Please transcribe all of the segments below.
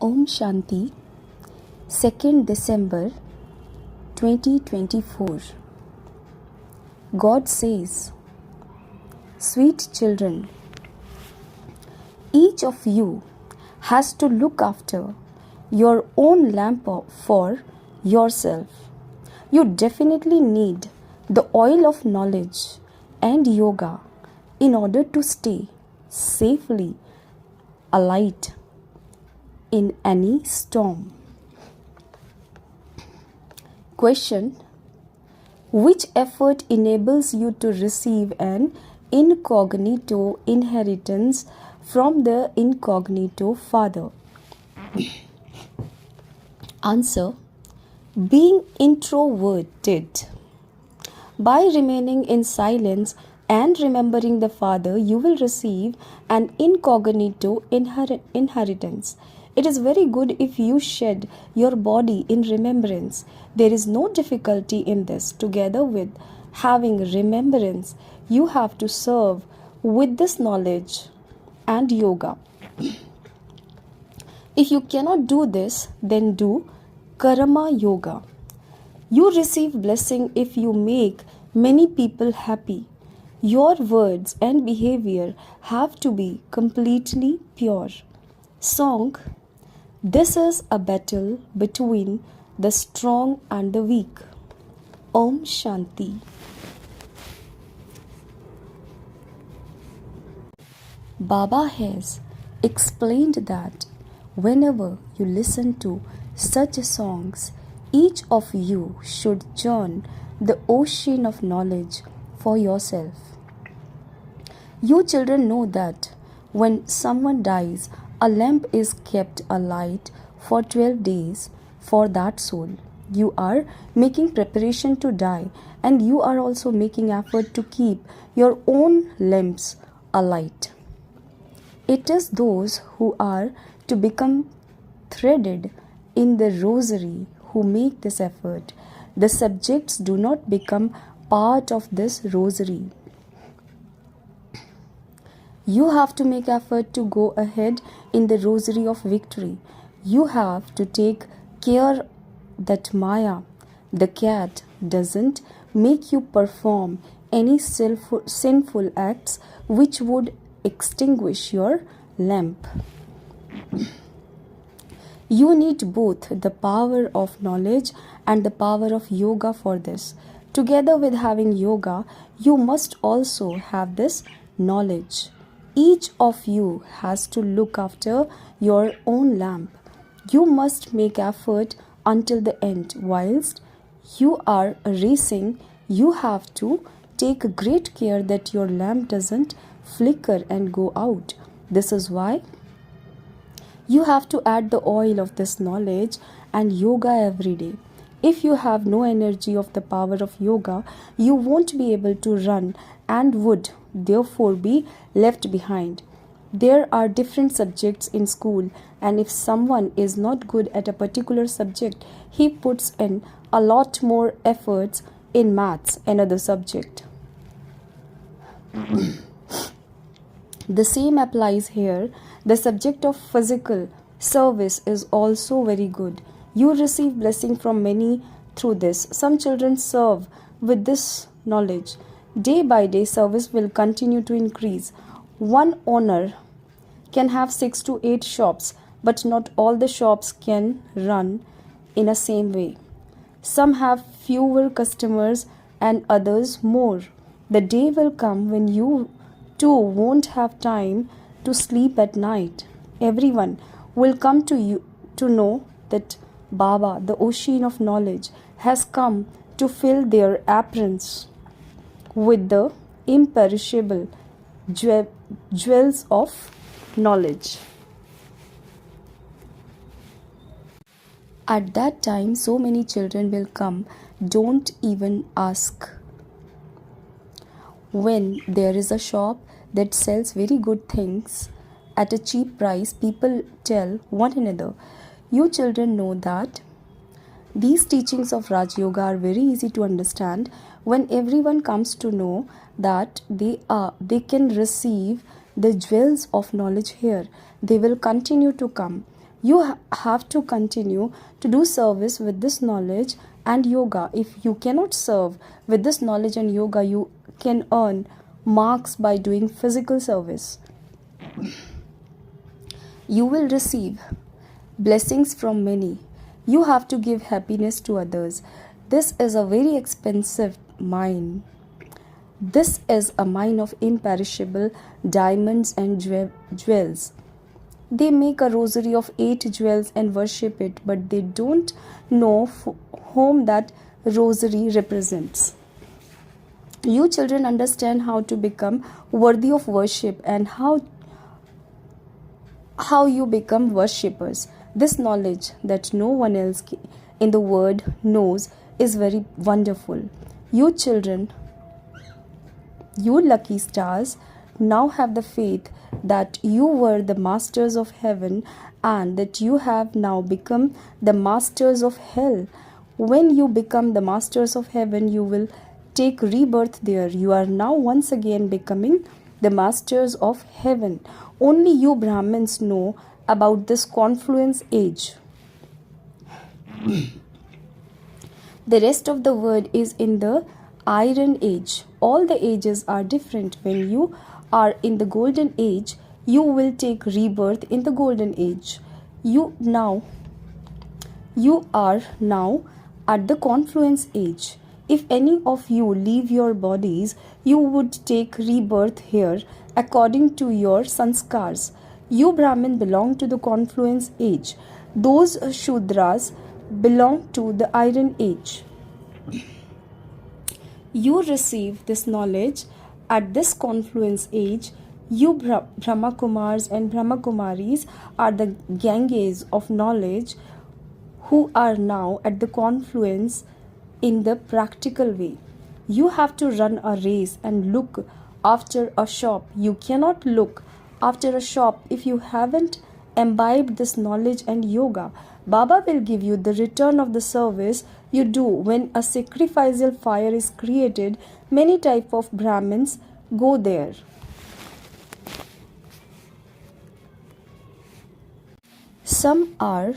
Om Shanti, 2nd December 2024. God says, Sweet children, each of you has to look after your own lamp for yourself. You definitely need the oil of knowledge and yoga in order to stay safely alight in any storm. Question: which effort enables you to receive an incognito inheritance from the incognito father? Answer: being introverted. By remaining in silence and remembering the Father, you will receive an incognito inheritance. It is very good if you shed your body in remembrance. There is no difficulty in this. Together with having remembrance, you have to serve with this knowledge and yoga. If you cannot do this, then do karma yoga. You receive blessing if you make many people happy. Your words and behavior have to be completely pure. Song: this is a battle between the strong and the weak. Om Shanti. Baba has explained that whenever you listen to such songs, each of you should churn the ocean of knowledge for yourself. You children know that when someone dies, a lamp is kept alight for 12 days for that soul. You are making preparation to die, and you are also making effort to keep your own lamps alight. It is those who are to become threaded in the rosary who make this effort. The subjects do not become part of this rosary. You have to make effort to go ahead in the rosary of victory. You have to take care that Maya, the cat, doesn't make you perform any sinful acts which would extinguish your lamp. You need both the power of knowledge and the power of yoga for this. Together with having yoga, you must also have this knowledge. Each of you has to look after your own lamp. You must make effort until the end. Whilst you are racing, you have to take great care that your lamp doesn't flicker and go out. This is why you have to add the oil of this knowledge and yoga every day. If you have no energy of the power of yoga, you won't be able to run and would therefore be left behind. There are different subjects in school, and if someone is not good at a particular subject, he puts in a lot more efforts in maths, another subject. The same applies here. The subject of physical service is also very good. You receive blessing from many through this. Some children serve with this knowledge. Day by day, service will continue to increase. One owner can have 6 to 8 shops, but not all the shops can run in a same way. Some have fewer customers and others more. The day will come when you too won't have time to sleep at night. Everyone will come to you to know that Baba, the ocean of knowledge, has come to fill their aprons with the imperishable jewels of knowledge. At that time, so many children will come, don't even ask. When there is a shop that sells very good things at a cheap price, people tell one another. You children know that these teachings of Raj Yoga are very easy to understand. When everyone comes to know that they can receive the jewels of knowledge here, they will continue to come. You have to continue to do service with this knowledge and yoga. If you cannot serve with this knowledge and yoga, you can earn marks by doing physical service. You will receive blessings from many. You have to give happiness to others. This is a very expensive mine. This is a mine of imperishable diamonds and jewels. They make a rosary of 8 jewels and worship it, but they don't know whom that rosary represents. You children understand how to become worthy of worship and how you become worshippers. This knowledge that no one else in the world knows is very wonderful. You children, you lucky stars, now have the faith that you were the masters of heaven and that you have now become the masters of hell. When you become the masters of heaven, you will take rebirth there. You are now once again becoming the masters of heaven. Only you Brahmins know about this confluence age. The rest of the world is in the iron age. All the ages are different. When you are in the golden age, you will take rebirth in the golden age. You are now at the confluence age. If any of you leave your bodies, you would take rebirth here according to your sanskars. You Brahmin belong to the confluence age. Those Shudras belong to the iron age. You receive this knowledge at this confluence age. You Brahma Kumars and Brahma Kumaris are the Ganges of knowledge who are now at the confluence in the practical way. You have to run a race and look after a shop. You cannot look after a shop if you haven't imbibed this knowledge and yoga. Baba will give you the return of the service you do when a sacrificial fire is created. Many types of Brahmins go there. Some are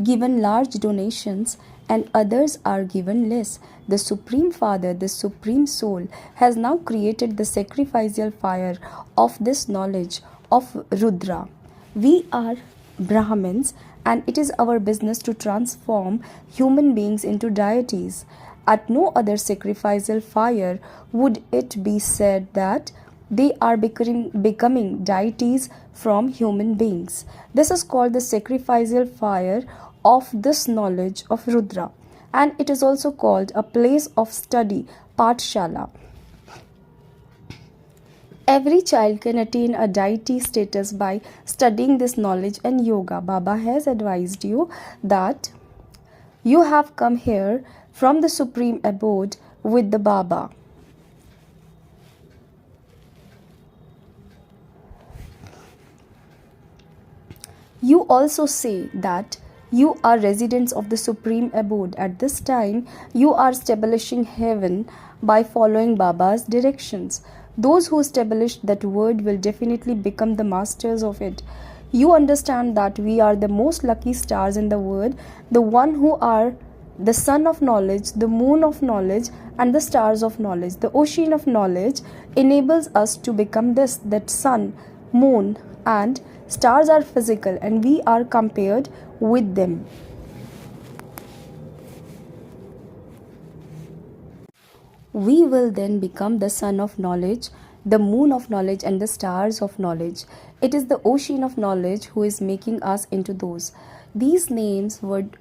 given large donations and others are given less. The Supreme Father, the Supreme Soul, has now created the sacrificial fire of this knowledge of Rudra. We are Brahmins and it is our business to transform human beings into deities. At no other sacrificial fire would it be said that they are becoming deities from human beings. This is called the sacrificial fire of this knowledge of Rudra, and it is also called a place of study, Pathshala. Every child can attain a deity status by studying this knowledge and yoga. Baba has advised you that you have come here from the supreme abode with the Baba. You also say that you are residents of the supreme abode. At this time, you are establishing heaven by following Baba's directions. Those who establish that word will definitely become the masters of it. You understand that we are the most lucky stars in the world, the one who are the sun of knowledge, the moon of knowledge, and the stars of knowledge. The ocean of knowledge enables us to become this, that sun, moon, and stars are physical and we are compared with them. We will then become the sun of knowledge, the moon of knowledge, and the stars of knowledge. It is the ocean of knowledge who is making us into those. These names would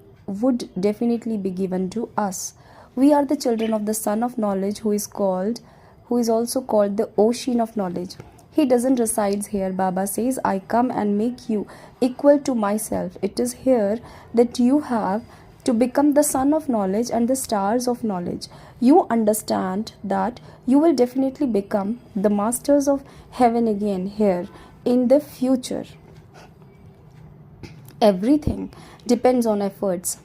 definitely be given to us. We are the children of the sun of knowledge who is also called the ocean of knowledge. He doesn't reside here. Baba says, I come and make you equal to myself. It is here that you have to become the sun of knowledge and the stars of knowledge. You understand that you will definitely become the masters of heaven again here in the future. Everything depends on efforts.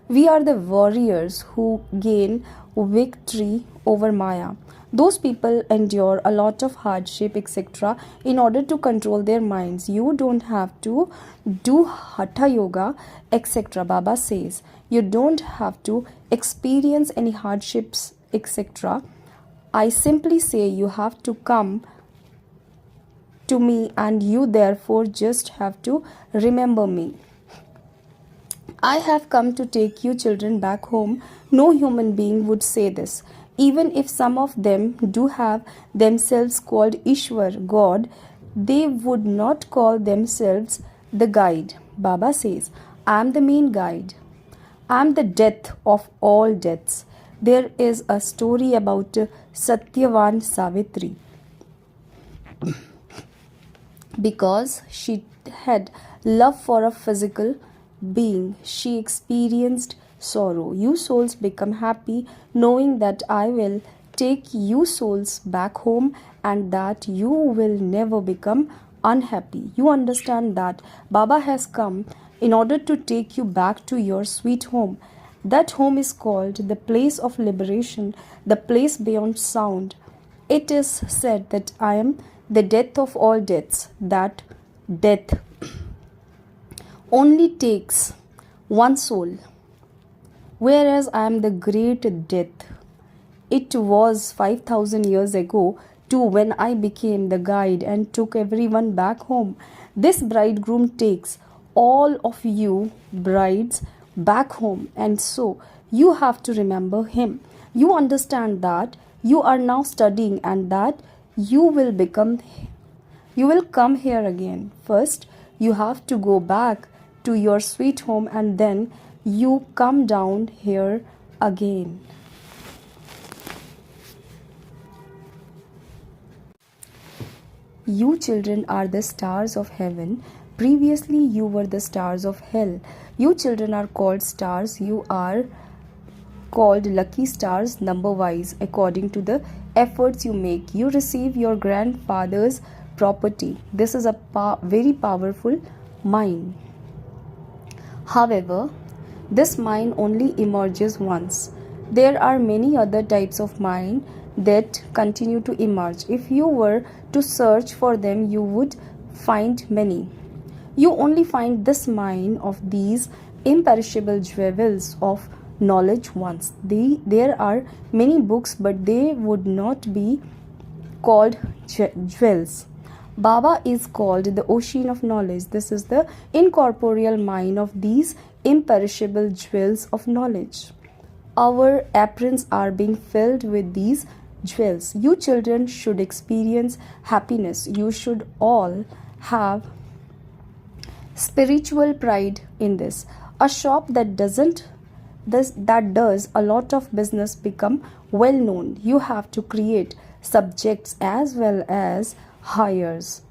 We are the warriors who gain victory over Maya. Those people endure a lot of hardship, etc., in order to control their minds. You don't have to do hatha yoga, etc. Baba says you don't have to experience any hardships, etc. I simply say you have to come to me, and you therefore just have to remember me. I have come to take you children back home. No human being would say this. Even if some of them do have themselves called Ishwar, God, they would not call themselves the guide. Baba says, I am the main guide. I am the death of all deaths. There is a story about Satyavan Savitri. Because she had love for a physical being, she experienced sorrow. You souls become happy knowing that I will take you souls back home and that you will never become unhappy. You understand that Baba has come in order to take you back to your sweet home. That home is called the place of liberation, the place beyond sound. It is said that I am the death of all deaths, that death only takes one soul, whereas I am the great death. It was 5,000 years ago too when I became the guide and took everyone back home. This bridegroom takes all of you brides back home, and so you have to remember him. You understand that you are now studying and that you will come here again. First you have to go back to your sweet home and then you come down here again. You children are the stars of heaven. Previously you were the stars of hell. You children are called stars. You are called lucky stars number wise according to the efforts you make. You receive your grandfather's property. This is a very powerful mine. However, this mine only emerges once. There are many other types of mine that continue to emerge. If you were to search for them, you would find many. You only find this mine of these imperishable jewels of knowledge once. There are many books, but they would not be called jewels. Baba is called the ocean of knowledge. This is the incorporeal mine of these imperishable jewels of knowledge. Our aprons are being filled with these jewels. You children should experience happiness. You should all have spiritual pride in this. A shop that does a lot of business become well known. You have to create subjects as well as hires.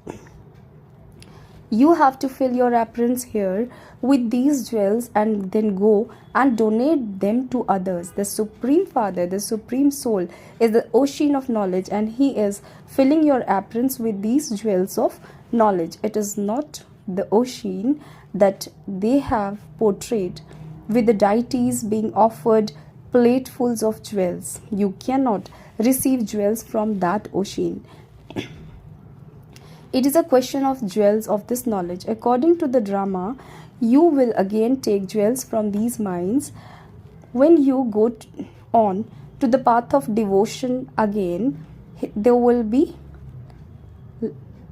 You have to fill your aprons here with these jewels and then go and donate them to others. The Supreme Father, the Supreme Soul is the ocean of knowledge, and he is filling your aprons with these jewels of knowledge. It is not the ocean that they have portrayed with the deities being offered platefuls of jewels. You cannot receive jewels from that ocean. It is a question of jewels of this knowledge. According to the drama, you will again take jewels from these mines. When you go on to the path of devotion again, there will be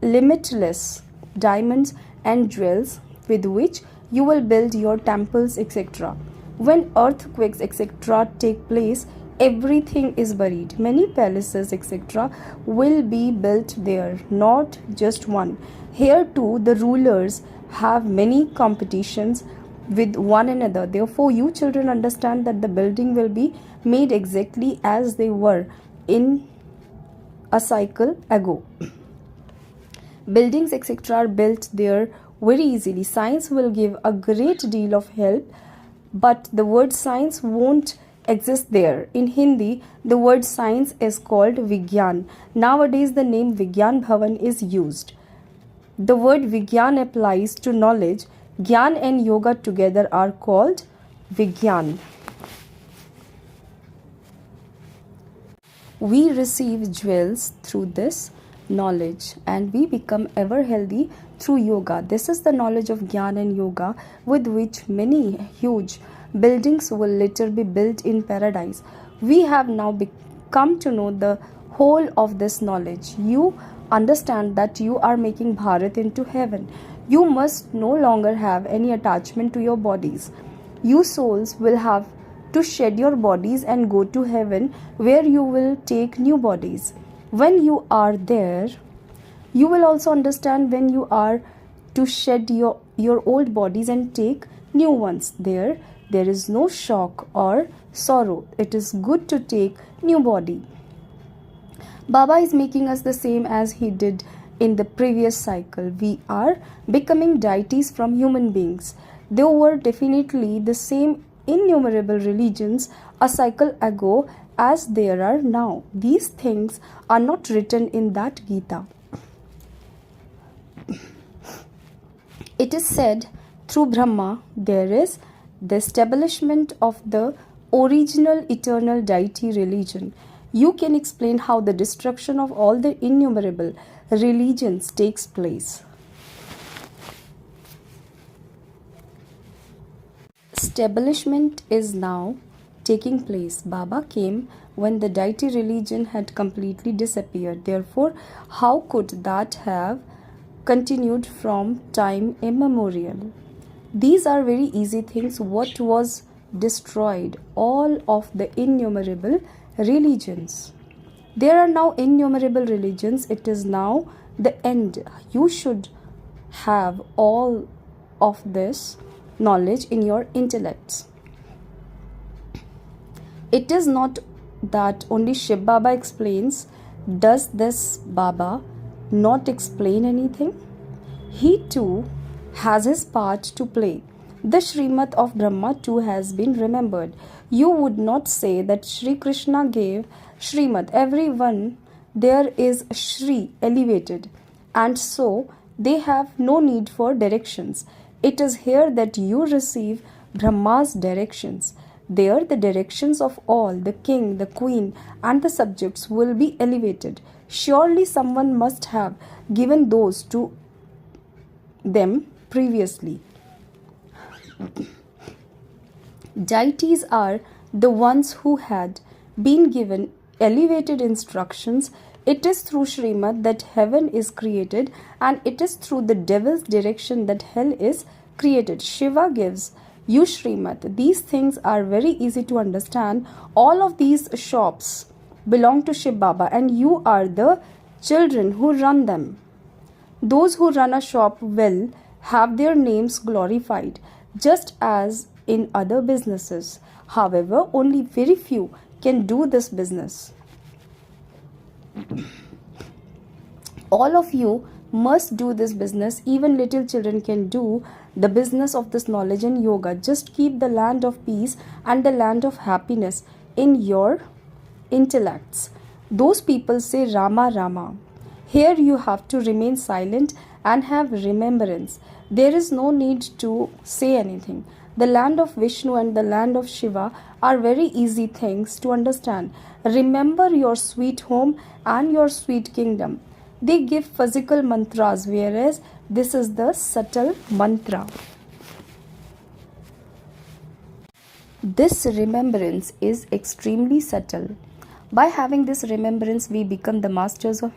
limitless diamonds and jewels with which you will build your temples, etc. When earthquakes, etc. take place, everything is buried. Many palaces, etc. will be built there, not just one. Here too, the rulers have many competitions with one another. Therefore, you children understand that the building will be made exactly as they were in a cycle ago. Buildings, etc. are built there very easily. Science will give a great deal of help, but the word science won't exist there. In Hindi, the word science is called Vigyan. Nowadays, the name Vigyan Bhavan is used. The word Vigyan applies to knowledge. Gyan and yoga together are called Vigyan. We receive jewels through this knowledge and we become ever healthy through yoga. This is the knowledge of Gyan and Yoga with which many huge buildings will later be built in paradise. We have now come to know the whole of this knowledge. You understand that you are making Bharat into heaven. You must no longer have any attachment to your bodies. You souls will have to shed your bodies and go to heaven, where you will take new bodies. When you are there, you will also understand when you are to shed your old bodies and take new ones. There is no shock or sorrow. It is good to take new body. Baba is making us the same as he did in the previous cycle. We are becoming deities from human beings. There were definitely the same innumerable religions a cycle ago as there are now. These things are not written in that Gita. It is said through Brahma there is the establishment of the original eternal deity religion. You can explain how the destruction of all the innumerable religions takes place. Establishment is now taking place. Baba came when the deity religion had completely disappeared. Therefore, how could that have continued from time immemorial? These are very easy things. What was destroyed? All of the innumerable religions. There are now innumerable religions. It is now the end. You should have all of this knowledge in your intellects. It is not that only Shiv Baba explains. Does this Baba not explain anything? He too has his part to play. The Srimad of Brahma too has been remembered. You would not say that Sri Krishna gave Srimad. Everyone there is Shri elevated, and so they have no need for directions. It is here that you receive Brahma's directions. There the directions of all, the king, the queen and the subjects will be elevated. Surely someone must have given those to them previously. Deities are the ones who had been given elevated instructions. It is through Srimad that heaven is created, and it is through the devil's direction that hell is created. Shiva gives you Srimad. These things are very easy to understand. All of these shops belong to Shiv Baba, and you are the children who run them. Those who run a shop will have their names glorified, just as in other businesses. However, only very few can do this business. All of you must do this business. Even little children can do the business of this knowledge and yoga. Just keep the land of peace and the land of happiness in your intellects. Those people say Rama Rama. Here you have to remain silent and have remembrance. There is no need to say anything. The land of Vishnu and the land of Shiva are very easy things to understand. Remember your sweet home and your sweet kingdom. They give physical mantras, whereas this is the subtle mantra. This remembrance is extremely subtle. By having this remembrance, we become the masters of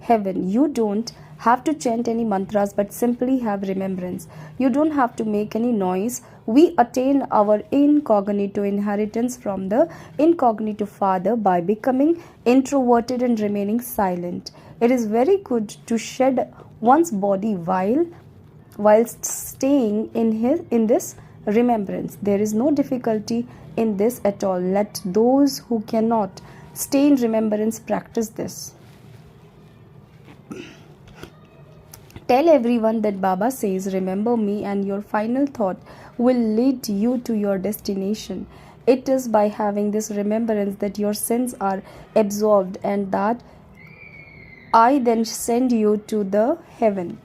heaven. You don't have to chant any mantras, but simply have remembrance. You don't have to make any noise. We attain our incognito inheritance from the incognito father by becoming introverted and remaining silent. It is very good to shed one's body whilst staying in this remembrance. There is no difficulty in this at all. Let those who cannot stay in remembrance practice this. Tell everyone that Baba says, remember me, and your final thought will lead you to your destination. It is by having this remembrance that your sins are absolved, and that I then send you to the heaven.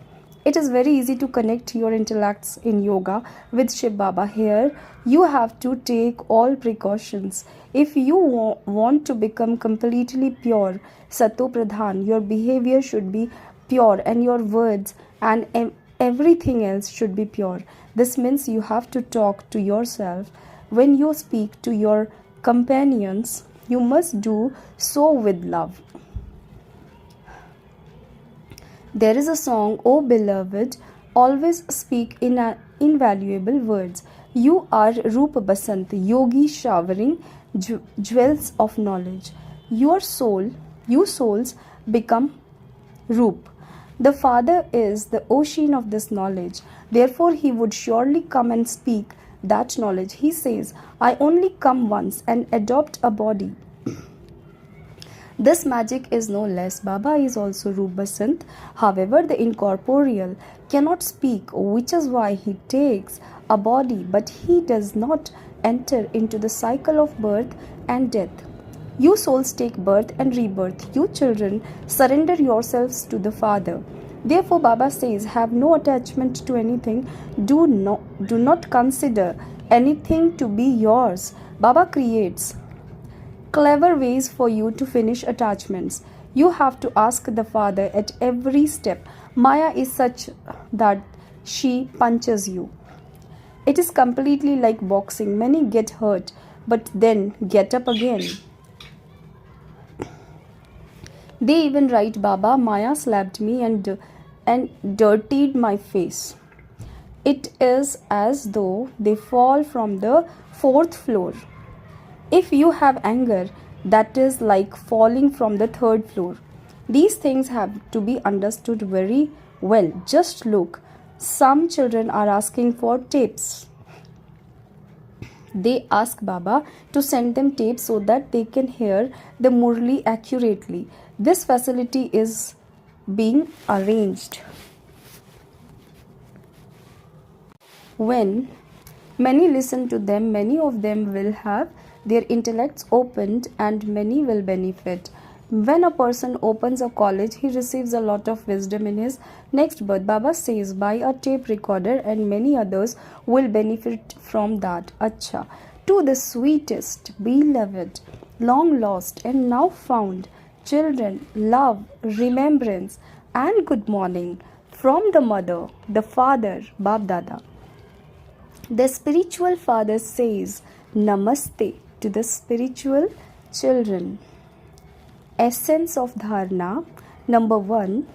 It is very easy to connect your intellects in yoga with Shiv Baba. Here, you have to take all precautions. If you want to become completely pure, Sato Pradhan, your behavior should be pure and your words and everything else should be pure. This means you have to talk to yourself. When you speak to your companions, you must do so with love. There is a song, "Oh beloved, always speak in invaluable words. You are Rupa Basant, yogi showering jewels of knowledge. You souls become Roop. The Father is the ocean of this knowledge. Therefore, He would surely come and speak that knowledge. He says, I only come once and adopt a body. This magic is no less. Baba is also Roop Basant. However, the incorporeal cannot speak, which is why he takes a body, but he does not enter into the cycle of birth and death. You souls take birth and rebirth. You children surrender yourselves to the Father. Therefore, Baba says, have no attachment to anything. Do not consider anything to be yours. Baba creates clever ways for you to finish attachments. You have to ask the Father at every step. Maya is such that she punches you. It is completely like boxing. Many get hurt, but then get up again. They even write, Baba, Maya slapped me and dirtied my face. It is as though they fall from the 4th floor. If you have anger, that is like falling from the 3rd floor. These things have to be understood very well. Just look. Some children are asking for tapes. They ask Baba to send them tapes so that they can hear the Murli accurately. This facility is being arranged. When many listen to them, many of them will have their intellects opened and many will benefit. When a person opens a college, he receives a lot of wisdom in his next birth. Baba says, buy a tape recorder and many others will benefit from that. Acha. To the sweetest, beloved, long lost and now found children, love, remembrance and good morning from the mother, the father, Bab Dada. The spiritual father says, Namaste to the spiritual children. Essence of Dharana. Number 1.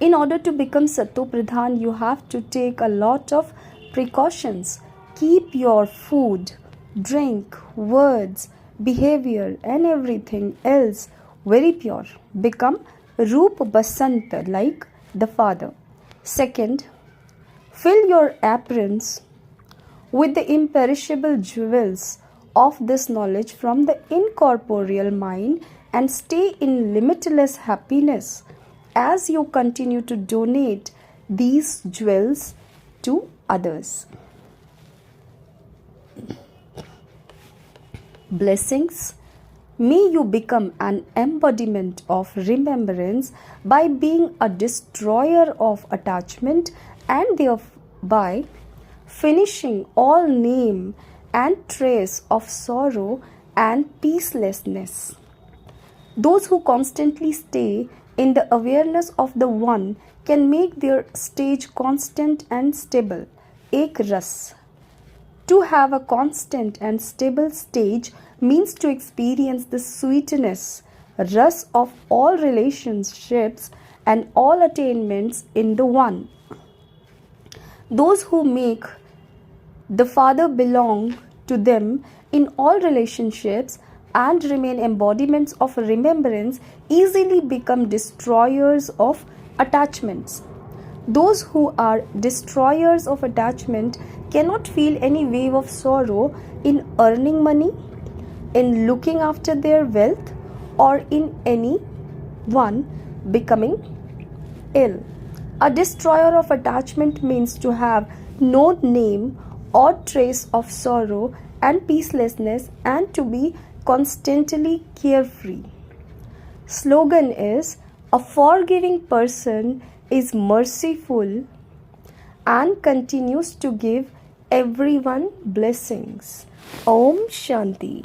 In order to become Sato Pradhan, you have to take a lot of precautions. Keep your food, drink, words, behavior and everything else very pure. Become Roop Basant like the Father. Second, fill your aprons with the imperishable jewels of this knowledge from the incorporeal mind and stay in limitless happiness as you continue to donate these jewels to others. Blessings. May you become an embodiment of remembrance by being a destroyer of attachment and thereby finishing all name and trace of sorrow and peacelessness. Those who constantly stay in the awareness of the One can make their stage constant and stable. Ek ras. To have a constant and stable stage means to experience the sweetness, ras of all relationships and all attainments in the One. Those who make the Father belong to them in all relationships and remain embodiments of remembrance easily become destroyers of attachments. Those who are destroyers of attachment cannot feel any wave of sorrow in earning money, in looking after their wealth, or in any one becoming ill. A destroyer of attachment means to have no name or trace of sorrow and peacelessness and to be constantly carefree. Slogan is, A forgiving person is merciful and continues to give everyone blessings. Om Shanti.